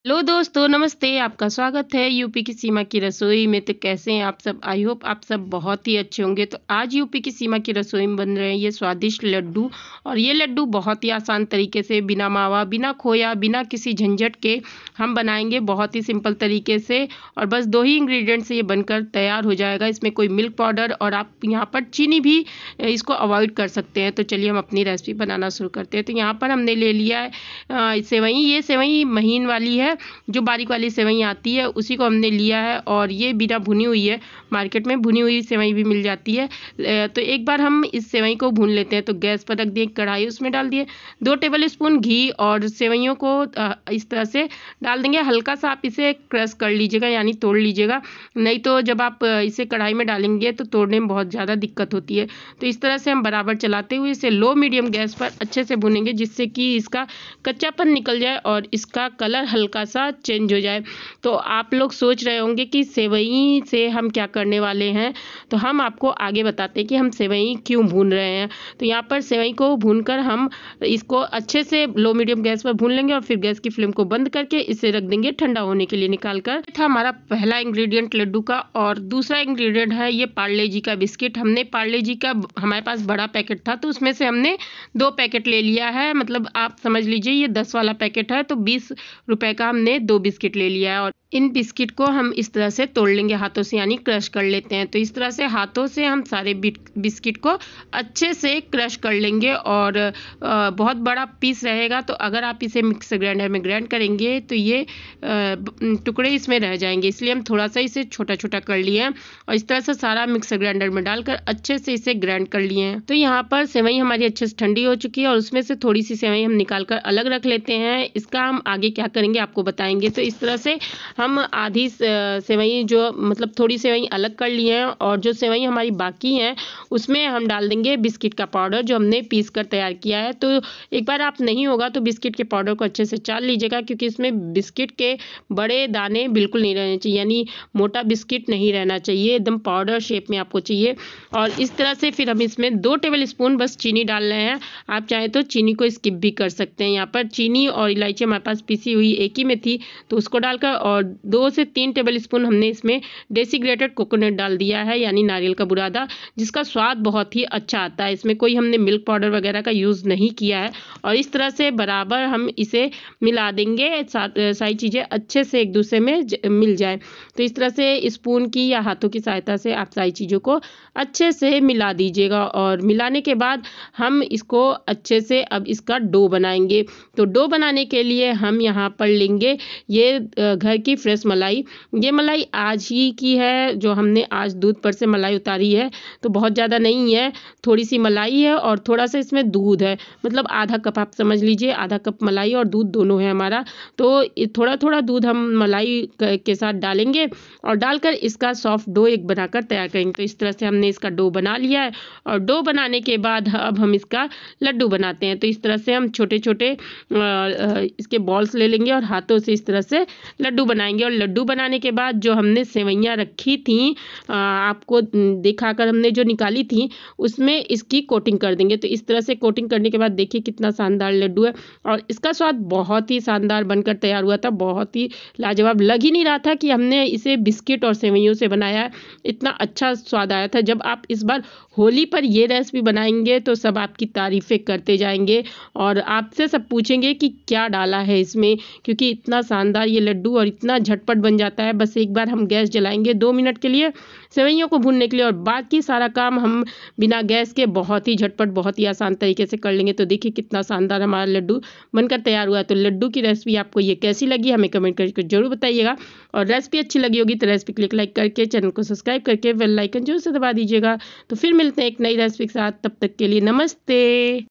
Hello दोस्तों, नमस्ते। आपका स्वागत है यूपी की सीमा की रसोई में। तो कैसे हैं आप सब? आई होप आप सब बहुत ही अच्छे होंगे। तो आज यूपी की सीमा की रसोई में बन रहे हैं ये स्वादिष्ट लड्डू। और ये लड्डू बहुत ही आसान तरीके से, बिना मावा, बिना खोया, बिना किसी झंझट के हम बनाएंगे बहुत ही सिंपल तरीके से। और बस 2 ही इंग्रेडिएंट से ये बनकर तैयार हो जाएगा। इसमें कोई मिल्क पाउडर और आप यहाँ पर चीनी भी इसको अवॉइड कर सकते हैं। तो चलिए हम अपनी रेसिपी बनाना शुरू करते हैं। तो यहाँ पर हमने ले लिया है सेवई। ये सेवई महीन वाली है, जो बारीक वाली सेवई आती है उसी को हमने लिया है। और ये बिना भुनी हुई है, मार्केट में भुनी हुई सेवई भी मिल जाती है। तो एक बार हम इस सेवई को भून लेते हैं। तो गैस पर रख दिए कढ़ाई, उसमें डाल दिए 2 टेबल स्पून घी और सेवइयों को इस तरह से डाल देंगे। हल्का सा आप इसे क्रश कर लीजिएगा, यानी तोड़ लीजिएगा, नहीं तो जब आप इसे कढ़ाई में डालेंगे तो तोड़ने में बहुत ज़्यादा दिक्कत होती है। तो इस तरह से हम बराबर चलाते हुए इसे लो मीडियम गैस पर अच्छे से भूनेंगे, जिससे कि इसका कच्चापन निकल जाए और इसका कलर हल्का सा चेंज हो जाए। तो आप लोग सोच रहे होंगे कि सेवई से हम क्या करने वाले हैं, तो हम आपको आगे बताते हैं कि हम सेवई क्यों भून रहे हैं। तो यहाँ पर सेवई को भूनकर हम इसको अच्छे से लो मीडियम गैस पर भून लेंगे और फिर गैस की फ्लेम को बंद करके इसे रख देंगे ठंडा होने के लिए निकाल कर। था हमारा पहला इंग्रेडिएंट लड्डू का। और दूसरा इंग्रेडिएंट है ये पार्ले जी का बिस्किट। हमने पार्ले जी का, हमारे पास बड़ा पैकेट था तो उसमें से हमने 2 पैकेट ले लिया है। मतलब आप समझ लीजिए ये 10 वाला पैकेट है, तो 20 रुपए का हमने 2 बिस्किट ले लिया है। और इन बिस्किट को हम इस तरह से तोड़ लेंगे हाथों से, यानी क्रश कर लेते हैं। तो इस तरह से हाथों से हम सारे बिस्किट को अच्छे से क्रश कर लेंगे। और बहुत बड़ा पीस रहेगा, तो अगर आप इसे मिक्सर ग्राइंडर में ग्राइंड करेंगे तो ये टुकड़े इसमें रह जाएंगे, इसलिए हम थोड़ा सा इसे छोटा छोटा कर लिए हैं। और इस तरह से सारा मिक्सर ग्राइंडर में डालकर अच्छे से इसे ग्राइंड कर लिए हैं। तो यहाँ पर सेवई हमारी अच्छे से ठंडी हो चुकी है और उसमें से थोड़ी सी सेवई हम निकाल कर अलग रख लेते हैं। इसका हम आगे क्या करेंगे आपको बताएंगे। तो इस तरह से हम आधी सेवई, जो मतलब थोड़ी सेवई अलग कर लिए हैं, और जो सेवई हमारी बाकी हैं उसमें हम डाल देंगे बिस्किट का पाउडर, जो हमने पीस कर तैयार किया है। तो एक बार आप नहीं होगा तो बिस्किट के पाउडर को अच्छे से चाल लीजिएगा, क्योंकि इसमें बिस्किट के बड़े दाने बिल्कुल नहीं रहने चाहिए, यानी मोटा बिस्किट नहीं रहना चाहिए, एकदम पाउडर शेप में आपको चाहिए। और इस तरह से फिर हम इसमें 2 टेबल स्पून बस चीनी डाल रहे हैं। आप चाहें तो चीनी को स्किप भी कर सकते हैं। यहाँ पर चीनी और इलायची हमारे पास पिसी हुई एक ही में थी, तो उसको डालकर, और 2 से 3 टेबल स्पून हमने इसमें डेसिग्रेटेड कोकोनट डाल दिया है, यानी नारियल का बुरादा, जिसका स्वाद बहुत ही अच्छा आता है। इसमें कोई हमने मिल्क पाउडर वगैरह का यूज़ नहीं किया है। और इस तरह से बराबर हम इसे मिला देंगे, सारी चीज़ें अच्छे से एक दूसरे में मिल जाए। तो इस तरह से स्पून की या हाथों की सहायता से आप सारी चीज़ों को अच्छे से मिला दीजिएगा। और मिलाने के बाद हम इसको अच्छे से अब इसका डो बनाएंगे। तो डो बनाने के लिए हम यहाँ पर लेंगे ये घर की फ्रेश मलाई। ये मलाई आज ही की है, जो हमने आज दूध पर से मलाई उतारी है। तो बहुत ज़्यादा नहीं है, थोड़ी सी मलाई है और थोड़ा सा इसमें दूध है, मतलब आधा कप आप समझ लीजिए। आधा कप मलाई और दूध दोनों है हमारा। तो थोड़ा थोड़ा दूध हम मलाई के साथ डालेंगे और डालकर इसका सॉफ्ट डो एक बनाकर तैयार करेंगे। तो इस तरह से हमने इसका डो बना लिया है। और डो बनाने के बाद अब हम इसका लड्डू बनाते हैं। तो इस तरह से हम छोटे छोटे इसके बॉल्स ले लेंगे और हाथों से इस तरह से लड्डू बनाएंगे। और लड्डू बनाने के बाद जो हमने सेवइयाँ रखी थी, आपको दिखाकर हमने जो निकाली थी, उसमें इसकी कोटिंग कर देंगे। तो इस तरह से कोटिंग करने के बाद देखिए कितना शानदार लड्डू है। और इसका स्वाद बहुत ही शानदार बनकर तैयार हुआ था, बहुत ही लाजवाब। लग ही नहीं रहा था कि हमने इसे बिस्किट और सेवइयों से बनाया है, इतना अच्छा स्वाद आया था। जब आप इस बार होली पर ये रेसिपी बनाएंगे तो सब आपकी तारीफ़ें करते जाएंगे और आपसे सब पूछेंगे कि क्या डाला है इसमें, क्योंकि इतना शानदार ये लड्डू और इतना झटपट बन जाता है। बस एक बार हम गैस जलाएंगे 2 मिनट के लिए सेवइयों को भूनने के लिए, और बाकी सारा काम हम बिना गैस के बहुत ही झटपट, बहुत ही आसान तरीके से कर लेंगे। तो देखिए कितना शानदार हमारा लड्डू बनकर तैयार हुआ है। तो लड्डू की रेसिपी आपको ये कैसी लगी हमें कमेंट करके जरूर बताइएगा। और रेसिपी अच्छी लगी होगी तो रेसिपी क्लिक लाइक करके चैनल को सब्सक्राइब करके बेल आइकन जरूर से दबा दीजिएगा। तो फिर मिलते हैं एक नई रेसिपी के साथ, तब तक के लिए नमस्ते।